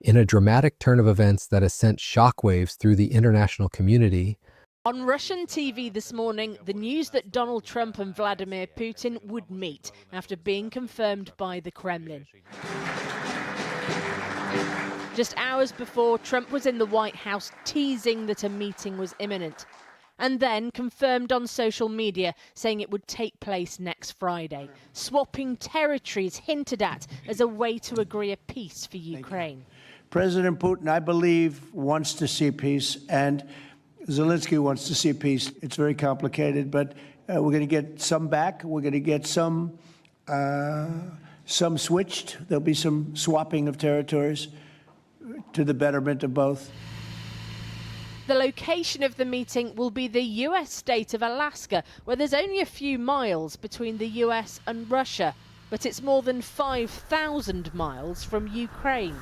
In a dramatic turn of events that has sent shockwaves through the international community, on Russian TV this morning, the news that Donald Trump and Vladimir Putin would meet after being confirmed by the Kremlin. Just hours before, Trump was in the White House teasing that a meeting was imminent, and then confirmed on social media, saying it would take place next Friday, swapping territories hinted at as a way to agree a peace for Ukraine. President Putin, I believe, wants to see peace, and Zelensky wants to see peace. It's very complicated, but we're going to get some back. We're going to get some switched. There'll be some swapping of territories to the betterment of both. The location of the meeting will be the US state of Alaska, where there's only a few miles between the US and Russia, but it's more than 5,000 miles from Ukraine.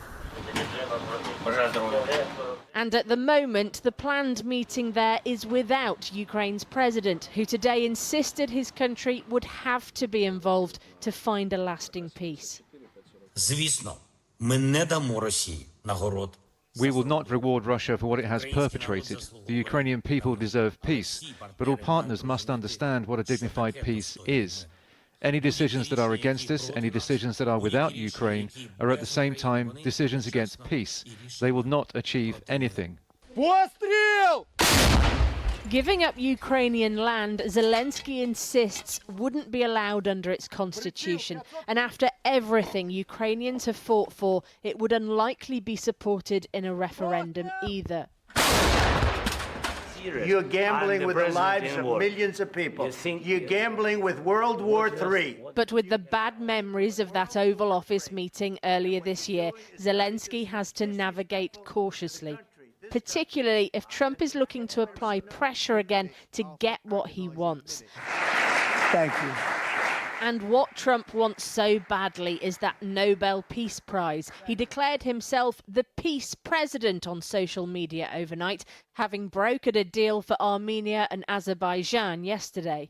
And at the moment, the planned meeting there is without Ukraine's president, who today insisted his country would have to be involved to find a lasting peace. We will not reward Russia for what it has perpetrated. The Ukrainian people deserve peace, but all partners must understand what a dignified peace is. Any decisions that are against us, any decisions that are without Ukraine, are at the same time decisions against peace. They will not achieve anything. Giving up Ukrainian land, Zelensky insists, wouldn't be allowed under its constitution. And after everything Ukrainians have fought for, it would unlikely be supported in a referendum either. You're gambling with the lives of millions of people. You're gambling with World War III. But with the bad memories of that Oval Office meeting earlier this year, Zelensky has to navigate cautiously, particularly if Trump is looking to apply pressure again to get what he wants. Thank you. And what Trump wants so badly is that Nobel Peace Prize. He declared himself the peace president on social media overnight, having brokered a deal for Armenia and Azerbaijan yesterday.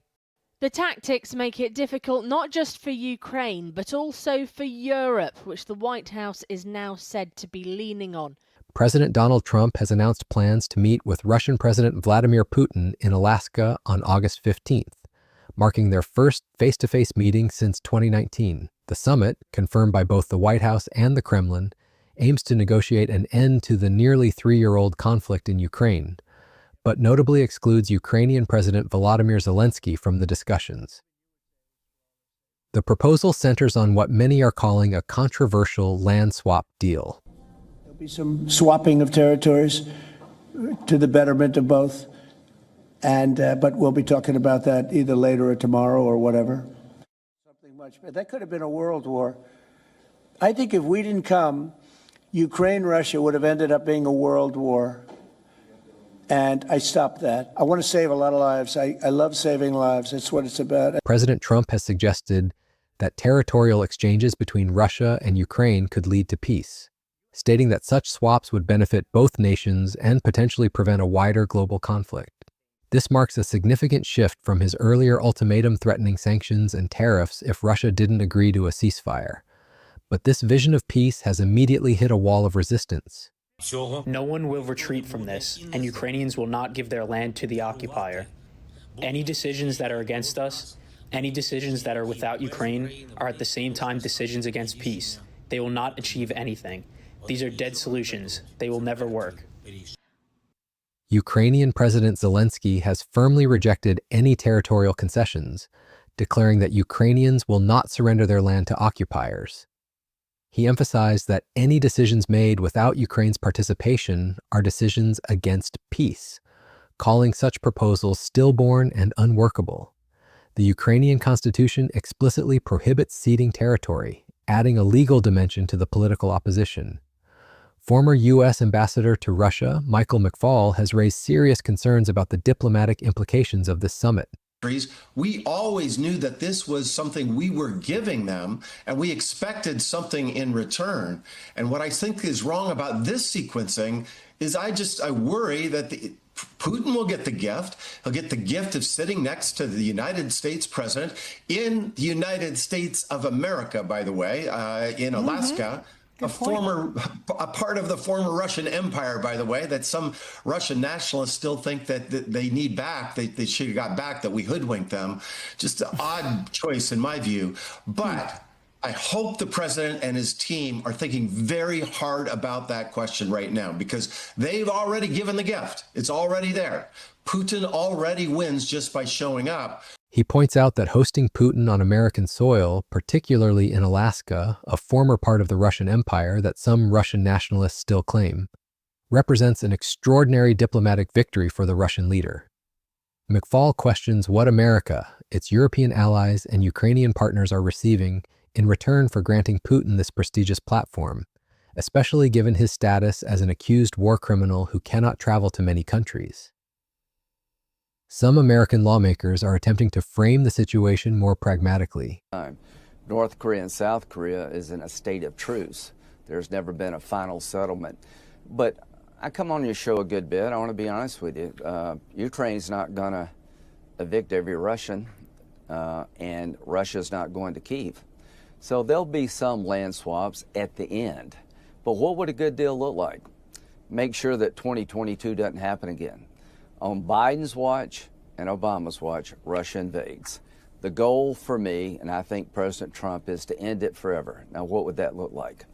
The tactics make it difficult not just for Ukraine, but also for Europe, which the White House is now said to be leaning on. President Donald Trump has announced plans to meet with Russian President Vladimir Putin in Alaska on August 15th. Marking their first face-to-face meeting since 2019. The summit, confirmed by both the White House and the Kremlin, aims to negotiate an end to the nearly 3-year-old conflict in Ukraine, but notably excludes Ukrainian President Volodymyr Zelensky from the discussions. The proposal centers on what many are calling a controversial land swap deal. There'll be some swapping of territories to the betterment of both. But we'll be talking about that either later or tomorrow or whatever. That could have been a world war. I think if we didn't come, Ukraine-Russia would have ended up being a world war. And I stopped that. I want to save a lot of lives. I love saving lives. That's what it's about. President Trump has suggested that territorial exchanges between Russia and Ukraine could lead to peace, stating that such swaps would benefit both nations and potentially prevent a wider global conflict. This marks a significant shift from his earlier ultimatum threatening sanctions and tariffs if Russia didn't agree to a ceasefire. But this vision of peace has immediately hit a wall of resistance. No one will retreat from this, and Ukrainians will not give their land to the occupier. Any decisions that are against us, any decisions that are without Ukraine, are at the same time decisions against peace. They will not achieve anything. These are dead solutions. They will never work. Ukrainian President Zelensky has firmly rejected any territorial concessions, declaring that Ukrainians will not surrender their land to occupiers. He emphasized that any decisions made without Ukraine's participation are decisions against peace, calling such proposals stillborn and unworkable. The Ukrainian constitution explicitly prohibits ceding territory, adding a legal dimension to the political opposition. Former U.S. Ambassador to Russia, Michael McFaul, has raised serious concerns about the diplomatic implications of this summit. We always knew that this was something we were giving them, and we expected something in return. And what I think is wrong about this sequencing is I worry that Putin will get the gift. He'll get the gift of sitting next to the United States president in the United States of America, by the way, in Alaska. a part of the former Russian Empire, by the way, that some Russian nationalists still think that they need back. They should have got back, that we hoodwinked them. Just an odd choice in my view. But I hope the president and his team are thinking very hard about that question right now, because they've already given the gift. It's already there. Putin already wins just by showing up. He points out that hosting Putin on American soil, particularly in Alaska, a former part of the Russian Empire that some Russian nationalists still claim, represents an extraordinary diplomatic victory for the Russian leader. McFaul questions what America, its European allies, and Ukrainian partners are receiving in return for granting Putin this prestigious platform, especially given his status as an accused war criminal who cannot travel to many countries. Some American lawmakers are attempting to frame the situation more pragmatically. North Korea and South Korea is in a state of truce. There's never been a final settlement. But I come on your show a good bit. I want to be honest with you. Ukraine's not going to evict every Russian, and Russia's not going to Kyiv. So there'll be some land swaps at the end. But what would a good deal look like? Make sure that 2022 doesn't happen again. On Biden's watch and Obama's watch, Russia invades. The goal for me, and I think President Trump, is to end it forever. Now, what would that look like?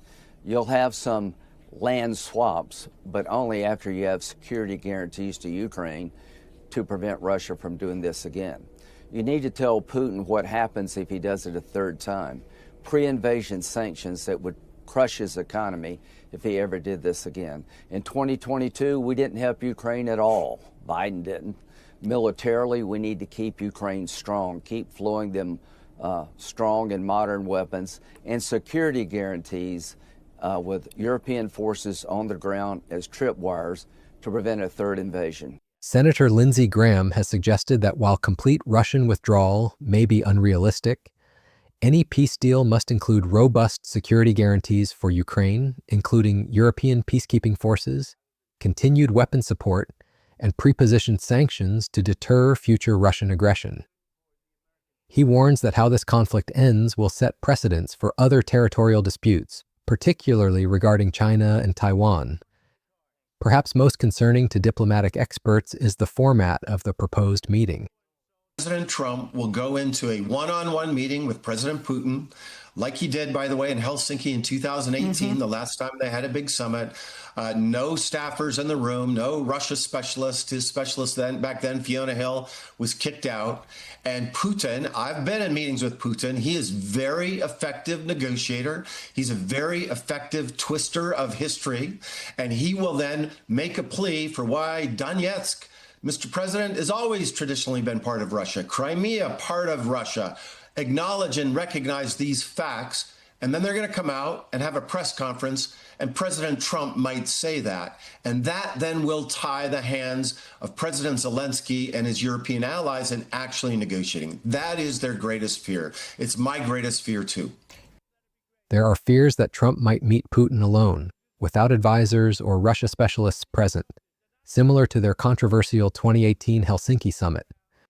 You'll have some land swaps, but only after you have security guarantees to Ukraine to prevent Russia from doing this again. You need to tell Putin what happens if he does it a third time. Pre-invasion sanctions that would crush his economy if he ever did this again. In 2022, we didn't help Ukraine at all. Biden didn't. Militarily, we need to keep Ukraine strong, keep flowing them strong and modern weapons, and security guarantees with European forces on the ground as tripwires to prevent a third invasion. Senator Lindsey Graham has suggested that while complete Russian withdrawal may be unrealistic, any peace deal must include robust security guarantees for Ukraine, including European peacekeeping forces, continued weapon support, and prepositioned sanctions to deter future Russian aggression. He warns that how this conflict ends will set precedents for other territorial disputes, particularly regarding China and Taiwan. Perhaps most concerning to diplomatic experts is the format of the proposed meeting. President Trump will go into a one-on-one meeting with President Putin, like he did, by the way, in Helsinki in 2018, the last time they had a big summit. No staffers in the room, no Russia specialist. His specialist back then, Fiona Hill, was kicked out. And Putin, I've been in meetings with Putin. He is very effective negotiator. He's a very effective twister of history. And he will then make a plea for why Donetsk, Mr. President, has always traditionally been part of Russia. Crimea, part of Russia. Acknowledge and recognize these facts, and then they're going to come out and have a press conference, and President Trump might say that. And that then will tie the hands of President Zelensky and his European allies in actually negotiating. That is their greatest fear. It's my greatest fear, too. There are fears that Trump might meet Putin alone, without advisors or Russia specialists present, similar to their controversial 2018 Helsinki summit.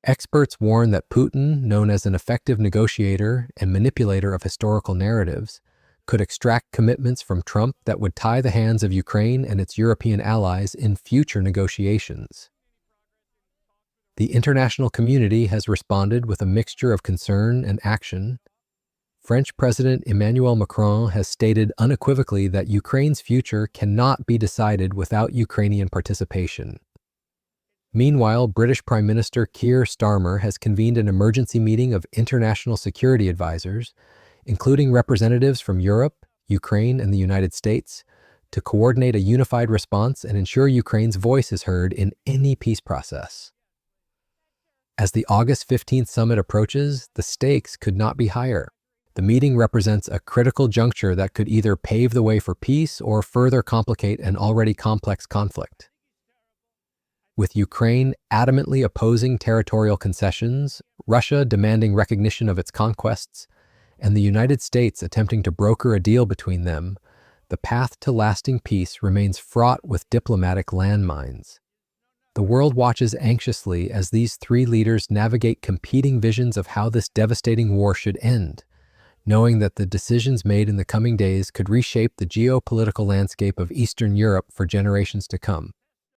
Experts warn that Putin, known as an effective negotiator and manipulator of historical narratives, could extract commitments from Trump that would tie the hands of Ukraine and its European allies in future negotiations. The international community has responded with a mixture of concern and action. French President Emmanuel Macron has stated unequivocally that Ukraine's future cannot be decided without Ukrainian participation. Meanwhile, British Prime Minister Keir Starmer has convened an emergency meeting of international security advisors, including representatives from Europe, Ukraine, and the United States, to coordinate a unified response and ensure Ukraine's voice is heard in any peace process. As the August 15th summit approaches, the stakes could not be higher. The meeting represents a critical juncture that could either pave the way for peace or further complicate an already complex conflict. With Ukraine adamantly opposing territorial concessions, Russia demanding recognition of its conquests, and the United States attempting to broker a deal between them, the path to lasting peace remains fraught with diplomatic landmines. The world watches anxiously as these three leaders navigate competing visions of how this devastating war should end, knowing that the decisions made in the coming days could reshape the geopolitical landscape of Eastern Europe for generations to come.